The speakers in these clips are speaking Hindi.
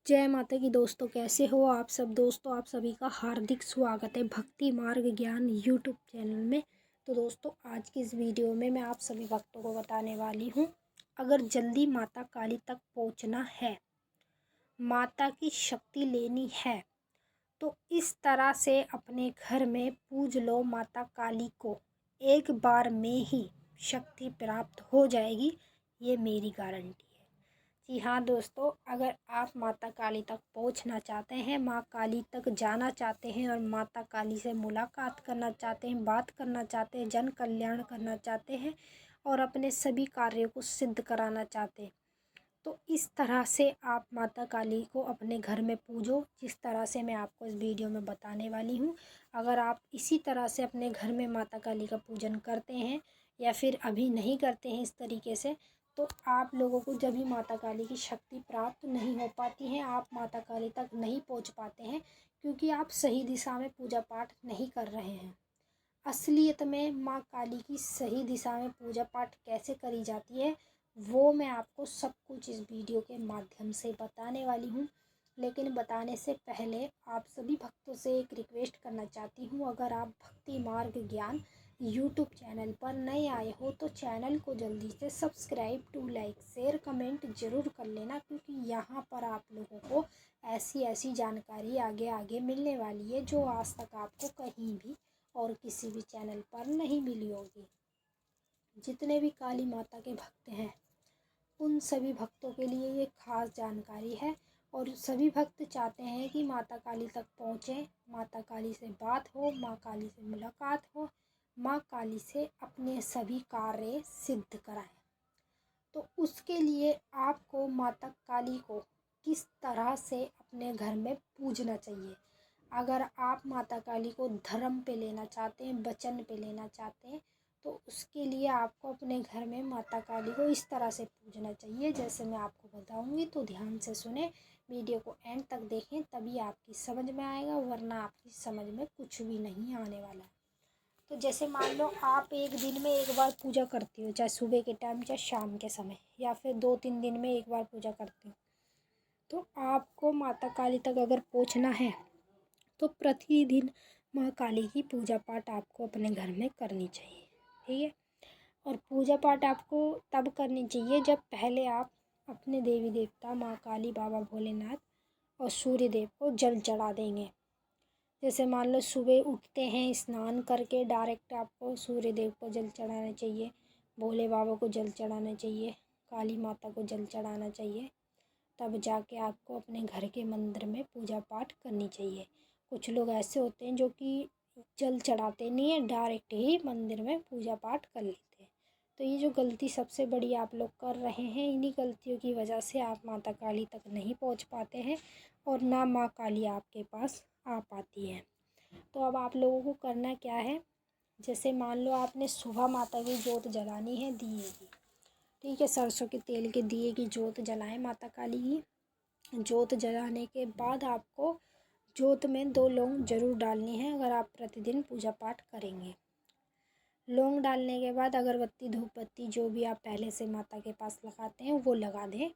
जय माता की दोस्तों, कैसे हो आप सब। दोस्तों, आप सभी का हार्दिक स्वागत है भक्ति मार्ग ज्ञान यूट्यूब चैनल में। तो दोस्तों, आज की इस वीडियो में मैं आप सभी भक्तों को बताने वाली हूँ, अगर जल्दी माता काली तक पहुँचना है, माता की शक्ति लेनी है, तो इस तरह से अपने घर में पूज लो माता काली को। एक बार में ही शक्ति प्राप्त हो जाएगी, ये मेरी गारंटी है। जी हाँ दोस्तों, अगर आप माता काली तक पहुंचना चाहते हैं, माँ काली तक जाना चाहते हैं और माता काली से मुलाकात करना चाहते हैं, बात करना चाहते हैं, जन कल्याण करना चाहते हैं और अपने सभी कार्यों को सिद्ध कराना चाहते हैं, तो इस तरह से आप माता काली को अपने घर में पूजो, जिस तरह से मैं आपको इस वीडियो में बताने वाली हूँ। अगर आप इसी तरह से अपने घर में माता काली का पूजन करते हैं या फिर अभी नहीं करते हैं इस तरीके से, तो आप लोगों को जब भी माता काली की शक्ति प्राप्त नहीं हो पाती है, आप माता काली तक नहीं पहुँच पाते हैं, क्योंकि आप सही दिशा में पूजा पाठ नहीं कर रहे हैं। असलियत में माँ काली की सही दिशा में पूजा पाठ कैसे करी जाती है, वो मैं आपको सब कुछ इस वीडियो के माध्यम से बताने वाली हूँ। लेकिन बताने से पहले आप सभी भक्तों से एक रिक्वेस्ट करना चाहती हूँ, अगर आप भक्ति मार्ग ज्ञान यूट्यूब चैनल पर नए आए हो तो चैनल को जल्दी से subscribe to like share comment ज़रूर कर लेना, क्योंकि यहाँ पर आप लोगों को ऐसी ऐसी जानकारी आगे आगे मिलने वाली है जो आज तक आपको कहीं भी और किसी भी चैनल पर नहीं मिली होगी। जितने भी काली माता के भक्त हैं, उन सभी भक्तों के लिए ये खास जानकारी है और सभी भक्त चाहते हैं कि माता काली तक पहुँचें, माता काली से बात हो, माँ काली से मुलाकात हो, माँ काली से अपने सभी कार्य सिद्ध कराएं। तो उसके लिए आपको माता काली को किस तरह से अपने घर में पूजना चाहिए। अगर आप माता काली को धर्म पे लेना चाहते हैं, वचन पे लेना चाहते हैं, तो उसके लिए आपको अपने घर में माता काली को इस तरह से पूजना चाहिए जैसे मैं आपको बताऊंगी। तो ध्यान से सुने, वीडियो को एंड तक देखें, तभी आपकी समझ में आएगा, वरना आपकी समझ में कुछ भी नहीं आने वाला है। तो जैसे मान लो आप एक दिन में एक बार पूजा करती हो, चाहे सुबह के टाइम चाहे शाम के समय, या फिर 2-3 दिन में एक बार पूजा करती हो, तो आपको माता काली तक अगर पहुंचना है तो प्रतिदिन माँ काली की पूजा पाठ आपको अपने घर में करनी चाहिए। ठीक है, और पूजा पाठ आपको तब करनी चाहिए जब पहले आप अपने देवी देवता माँ काली, बाबा भोलेनाथ और सूर्य देव को जल चढ़ा देंगे। जैसे मान लो सुबह उठते हैं, स्नान करके डायरेक्ट आपको सूर्य देव को जल चढ़ाना चाहिए, भोले बाबा को जल चढ़ाना चाहिए, काली माता को जल चढ़ाना चाहिए, तब जाके आपको अपने घर के मंदिर में पूजा पाठ करनी चाहिए। कुछ लोग ऐसे होते हैं जो कि जल चढ़ाते नहीं है, डायरेक्ट ही मंदिर में पूजा पाठ कर लेते हैं। तो ये जो गलती सबसे बड़ी आप लोग कर रहे हैं, इन्हीं गलतियों की वजह से आप माता काली तक नहीं पहुंच पाते हैं और ना माँ काली आपके पास आ पाती है। तो अब आप लोगों को करना क्या है, जैसे मान लो आपने सुबह माता की जोत जलानी है दिए की, ठीक है, सरसों के तेल के दिए की जोत जलाएं माता काली की। जोत जलाने के बाद आपको जोत में 2 लौंग जरूर डालनी है, अगर आप प्रतिदिन पूजा पाठ करेंगे। लौंग डालने के बाद अगरबत्ती धूप बत्ती जो भी आप पहले से माता के पास लगाते हैं वो लगा दें।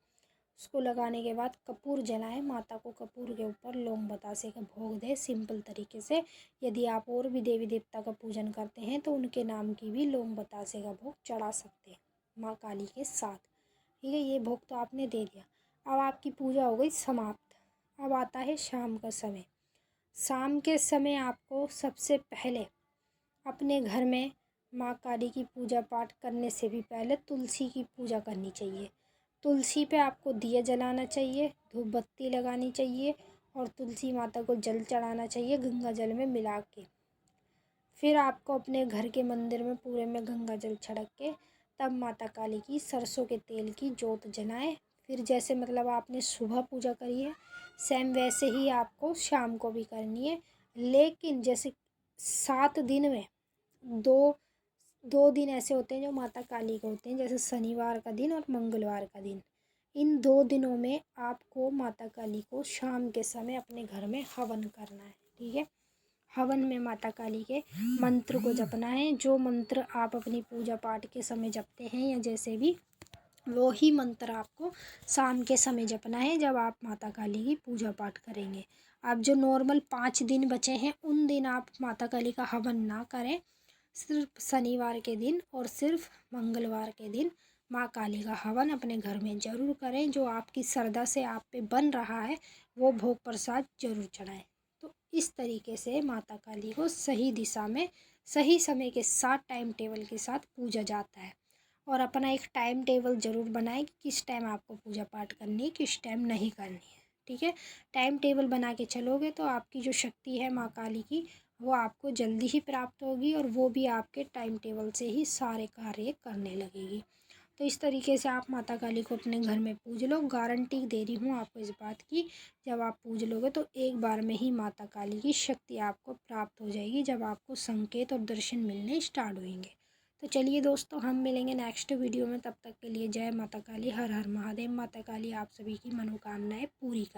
उसको लगाने के बाद कपूर जलाएं, माता को कपूर के ऊपर लौंग बतासे का भोग दें सिंपल तरीके से। यदि आप और भी देवी देवता का पूजन करते हैं तो उनके नाम की भी लौंग बतासे का भोग चढ़ा सकते हैं माँ काली के साथ। ठीक है, ये भोग तो आपने दे दिया। अब आपकी पूजा हो गई समाप्त। अब आता है शाम का समय। शाम के समय आपको सबसे पहले अपने घर में माँ काली की पूजा पाठ करने से भी पहले तुलसी की पूजा करनी चाहिए। तुलसी पे आपको दिया जलाना चाहिए, धूप बत्ती लगानी चाहिए और तुलसी माता को जल चढ़ाना चाहिए गंगा जल में मिला के। फिर आपको अपने घर के मंदिर में पूरे में गंगा जल छिड़क के तब माता काली की सरसों के तेल की जोत जलाएं। फिर जैसे मतलब आपने सुबह पूजा करी है, सेम वैसे ही आपको शाम को भी करनी है। लेकिन जैसे 7 दिन में दो दो दिन ऐसे होते हैं जो माता काली के होते हैं, जैसे शनिवार का दिन और मंगलवार का दिन। इन 2 दिनों में आपको माता काली को शाम के समय अपने घर में हवन करना है। ठीक है, हवन में माता काली के मंत्र को जपना है, जो मंत्र आप अपनी पूजा पाठ के समय जपते हैं या जैसे भी वो ही मंत्र आपको शाम के समय जपना है जब आप माता काली की पूजा पाठ करेंगे। आप जो नॉर्मल 5 दिन बचे हैं उन दिन आप माता काली का हवन ना करें। सिर्फ शनिवार के दिन और सिर्फ मंगलवार के दिन माँ काली का हवन अपने घर में ज़रूर करें। जो आपकी श्रद्धा से आप पे बन रहा है वो भोग प्रसाद जरूर चढ़ाएं। तो इस तरीके से माता काली को सही दिशा में सही समय के साथ टाइम टेबल के साथ पूजा जाता है। और अपना एक टाइम टेबल ज़रूर बनाएं कि किस टाइम आपको पूजा पाठ करनी है, किस टाइम नहीं करनी है। ठीक है, टाइम टेबल बना के चलोगे तो आपकी जो शक्ति है माँ काली की वो आपको जल्दी ही प्राप्त होगी और वो भी आपके टाइम टेबल से ही सारे कार्य करने लगेगी। तो इस तरीके से आप माता काली को अपने घर में पूज लो। गारंटी दे रही हूँ आपको इस बात की, जब आप पूज लोगे तो एक बार में ही माता काली की शक्ति आपको प्राप्त हो जाएगी, जब आपको संकेत और दर्शन मिलने स्टार्ट होंगे। तो चलिए दोस्तों, हम मिलेंगे नेक्स्ट वीडियो में। तब तक के लिए जय माता काली, हर हर महादेव। माता काली आप सभी की मनोकामनाएं पूरी कर